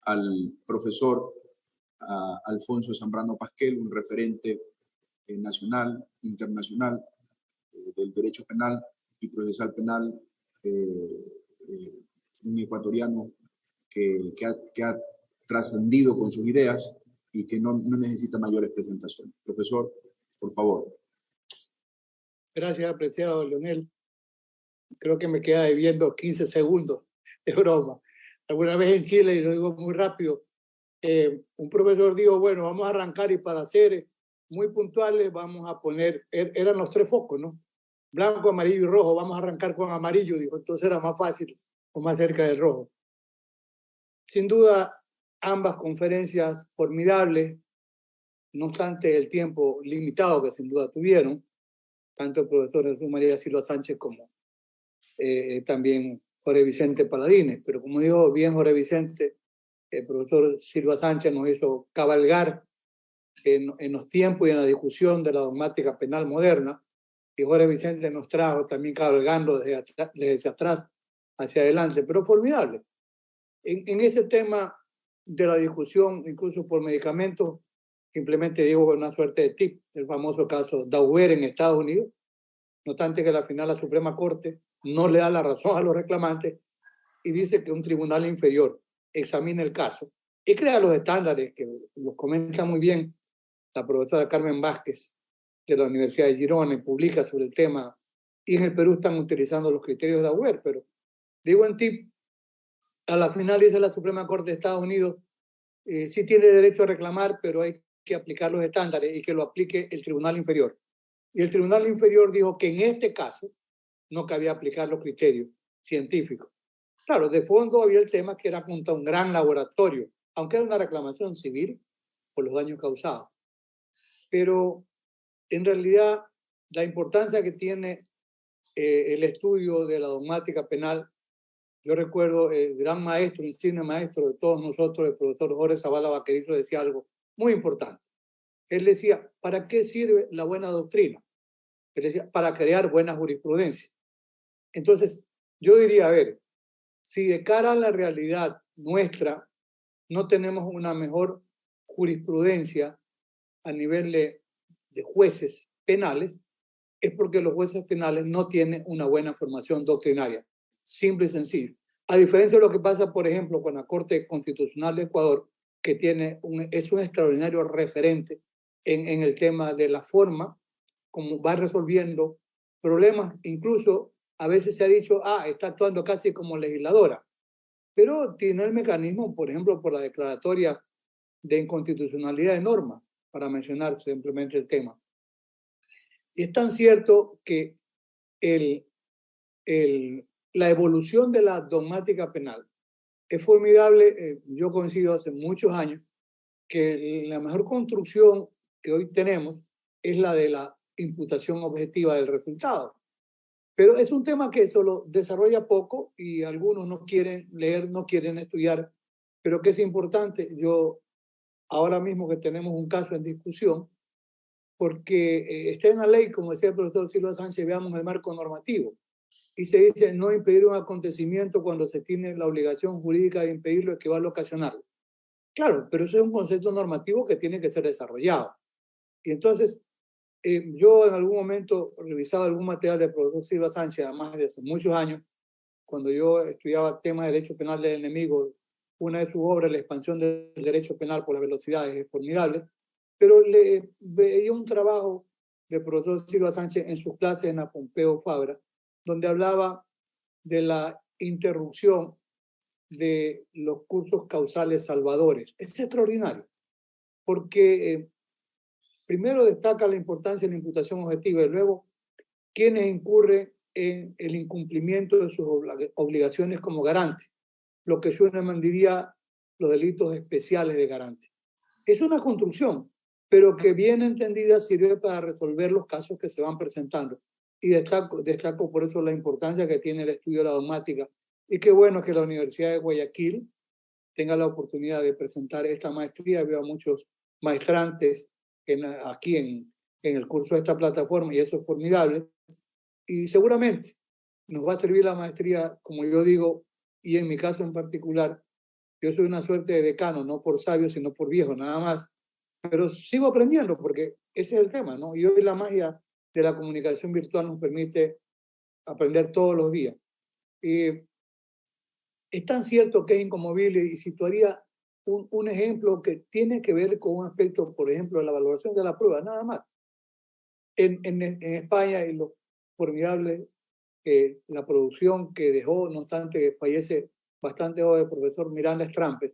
al profesor Alfonso Zambrano Pasquel, un referente nacional, internacional del derecho penal y procesal penal, un ecuatoriano que ha trascendido con sus ideas y que no necesita mayores presentaciones. Profesor, por favor. Gracias, apreciado Leonel. Creo que me queda debiendo 15 segundos de broma. Alguna vez en Chile, y lo digo muy rápido, un profesor dijo, bueno, vamos a arrancar y para ser muy puntuales vamos a poner, eran los 3 focos, ¿no? Blanco, amarillo y rojo, vamos a arrancar con amarillo, dijo, entonces era más fácil o más cerca del rojo. Sin duda, ambas conferencias formidables, no obstante el tiempo limitado que sin duda tuvieron, tanto el profesor Jesús María Silva Sánchez como también Jorge Vicente Paladines. Pero como dijo bien Jorge Vicente, el profesor Silva Sánchez nos hizo cabalgar en los tiempos y en la discusión de la dogmática penal moderna, y Jorge Vicente nos trajo también cabalgando desde atrás hacia adelante, pero formidable. En ese tema de la discusión, incluso por medicamentos, simplemente digo una suerte de tip, el famoso caso Dauber en Estados Unidos, no obstante que al final la Suprema Corte no le da la razón a los reclamantes y dice que un tribunal inferior examine el caso y crea los estándares que los comenta muy bien la profesora Carmen Vázquez de la Universidad de Girona y publica sobre el tema, y en el Perú están utilizando los criterios de Dauber, pero digo en tip, a la final dice la Suprema Corte de Estados Unidos, sí tiene derecho a reclamar, pero hay que aplicar los estándares y que lo aplique el tribunal inferior. Y el tribunal inferior dijo que en este caso no cabía aplicar los criterios científicos. Claro, de fondo había el tema que era contra un gran laboratorio, aunque era una reclamación civil por los daños causados. Pero en realidad la importancia que tiene el estudio de la dogmática penal, yo recuerdo el gran maestro, insigne maestro de todos nosotros, el profesor Jorge Zavala Vaquerizo, decía algo muy importante. Él decía, ¿para qué sirve la buena doctrina? Él decía, para crear buena jurisprudencia. Entonces, yo diría, a ver, si de cara a la realidad nuestra no tenemos una mejor jurisprudencia a nivel de jueces penales, es porque los jueces penales no tienen una buena formación doctrinaria, simple y sencillo. A diferencia de lo que pasa, por ejemplo, con la Corte Constitucional de Ecuador, que es un extraordinario referente en el tema de la forma como va resolviendo problemas. Incluso a veces se ha dicho, está actuando casi como legisladora, pero tiene el mecanismo, por ejemplo, por la declaratoria de inconstitucionalidad de normas, para mencionar simplemente el tema. Y es tan cierto que la evolución de la dogmática penal es formidable. Yo coincido hace muchos años que la mejor construcción que hoy tenemos es la de la imputación objetiva del resultado. Pero es un tema que solo desarrolla poco y algunos no quieren leer, no quieren estudiar, pero que es importante. Yo, ahora mismo que tenemos un caso en discusión, porque está en la ley, como decía el profesor Silva Sánchez, veamos el marco normativo, y se dice no impedir un acontecimiento cuando se tiene la obligación jurídica de impedirlo, que va a ocasionarlo. Claro, pero eso es un concepto normativo que tiene que ser desarrollado. Y entonces, yo en algún momento revisaba algún material del profesor Silva Sánchez, además de hace muchos años, cuando yo estudiaba temas de derecho penal del enemigo. Una de sus obras, La expansión del derecho penal por las velocidades, es formidable, pero le veía un trabajo del profesor Silva Sánchez en sus clases en la Pompeu Fabra, donde hablaba de la interrupción de los cursos causales salvadores. Es extraordinario, porque primero destaca la importancia de la imputación objetiva y luego quienes incurren en el incumplimiento de sus obligaciones como garante, lo que Schunemann diría los delitos especiales de garante. Es una construcción, pero que bien entendida sirve para resolver los casos que se van presentando. Y destaco por eso la importancia que tiene el estudio de la dogmática. Y qué bueno que la Universidad de Guayaquil tenga la oportunidad de presentar esta maestría. Veo a muchos maestrantes aquí en el curso de esta plataforma y eso es formidable. Y seguramente nos va a servir la maestría, como yo digo, y en mi caso en particular, Yo soy una suerte de decano, no por sabio, sino por viejo, nada más. Pero sigo aprendiendo porque ese es el tema, ¿no? Y hoy la magia de la comunicación virtual nos permite aprender todos los días. Es tan cierto que es inconmovible y situaría un ejemplo que tiene que ver con un aspecto, por ejemplo, de la valoración de la prueba, nada más. En España, y lo formidable, la producción que dejó, no obstante que fallece bastante joven, el profesor Miranda Strampes,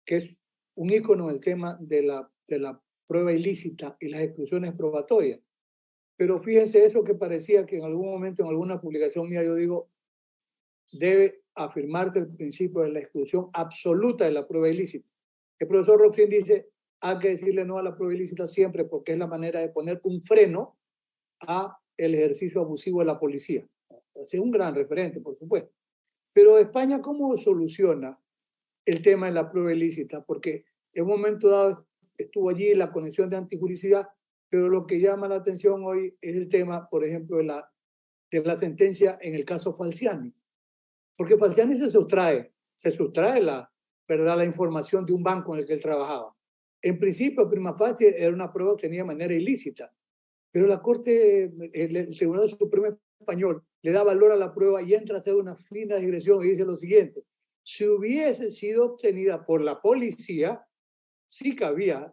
que es un ícono del tema de la prueba ilícita y las exclusiones probatorias. Pero fíjense eso que parecía que en algún momento, en alguna publicación mía, yo digo, debe afirmarse el principio de la exclusión absoluta de la prueba ilícita. El profesor Roxin dice, hay que decirle no a la prueba ilícita siempre porque es la manera de poner un freno a el ejercicio abusivo de la policía. Es un gran referente, por supuesto. Pero España, ¿cómo soluciona el tema de la prueba ilícita? Porque en un momento dado estuvo allí la conexión de antijuricidad, pero lo que llama la atención hoy es el tema, por ejemplo, de la sentencia en el caso Falciani. Porque Falciani se sustrae la información de un banco en el que él trabajaba. En principio, prima facie, era una prueba que tenía de manera ilícita, pero la Corte, el Tribunal Supremo Español, le da valor a la prueba y entra a hacer una fina digresión y dice lo siguiente: si hubiese sido obtenida por la policía, sí cabía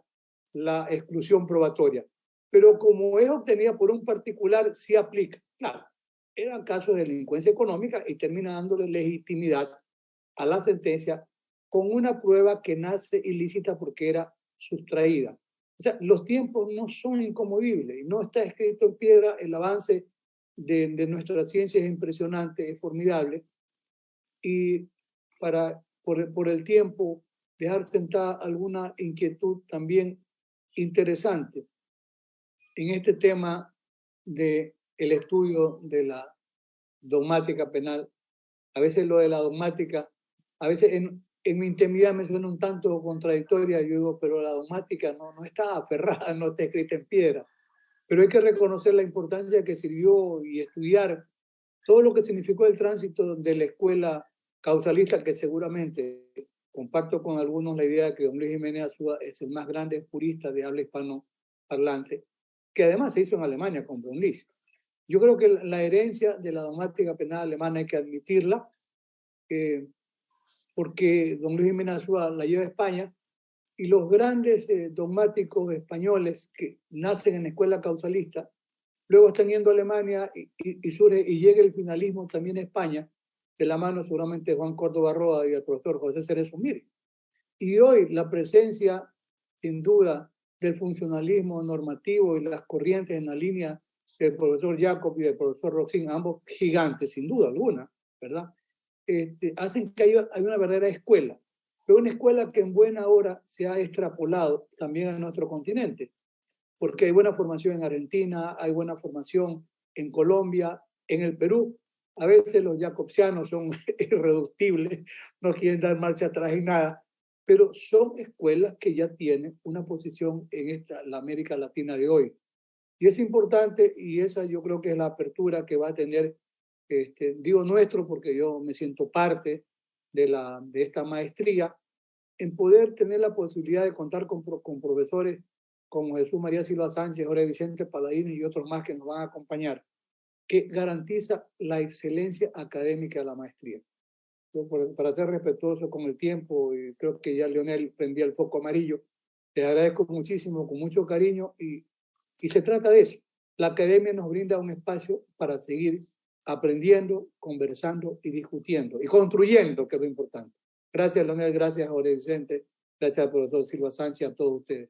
la exclusión probatoria, pero como es obtenida por un particular, sí aplica. Claro, eran casos de delincuencia económica y termina dándole legitimidad a la sentencia con una prueba que nace ilícita porque era sustraída. O sea, los tiempos no son inconmovibles y no está escrito en piedra. El avance de nuestra ciencia es impresionante, es formidable. Y por el tiempo, dejar sentada alguna inquietud también interesante en este tema del estudio de la dogmática penal. A veces lo de la dogmática, a veces en mi intimidad me suena un tanto contradictoria. Yo digo, pero la dogmática no está aferrada, no está escrita en piedra. Pero hay que reconocer la importancia que sirvió y estudiar todo lo que significó el tránsito de la escuela causalista, que seguramente comparto con algunos la idea de que don Luis Jiménez Azúa es el más grande jurista de habla hispanoparlante, que además se hizo en Alemania con don Luis. Yo creo que la herencia de la dogmática penal alemana hay que admitirla, porque don Luis Jiménez Azúa la lleva a España y los grandes dogmáticos españoles que nacen en la escuela causalista luego están yendo a Alemania y surge y llega el finalismo también a España, de la mano seguramente de Juan Córdoba Roa y el profesor José Cerezo Mir. Y hoy la presencia, sin duda, del funcionalismo normativo y las corrientes en la línea del profesor Jacob y del profesor Roxin, ambos gigantes, sin duda alguna, ¿verdad? Hacen que haya una verdadera escuela, pero una escuela que en buena hora se ha extrapolado también a nuestro continente, porque hay buena formación en Argentina, hay buena formación en Colombia, en el Perú. A veces los jacobsianos son irreductibles, no quieren dar marcha atrás en nada, pero son escuelas que ya tienen una posición en la América Latina de hoy. Y es importante, y esa yo creo que es la apertura que va a tener, digo nuestro porque yo me siento parte de esta maestría, en poder tener la posibilidad de contar con profesores como Jesús María Silva Sánchez, Jorge Vicente Paladines y otros más que nos van a acompañar, que garantiza la excelencia académica de la maestría. Yo, para ser respetuoso con el tiempo, y creo que ya Leonel prendía el foco amarillo, les agradezco muchísimo, con mucho cariño, y se trata de eso. La academia nos brinda un espacio para seguir aprendiendo, conversando y discutiendo, y construyendo, que es lo importante. Gracias, Leonel, gracias, Jorge Vicente, gracias al profesor Silva Sánchez, a todos ustedes.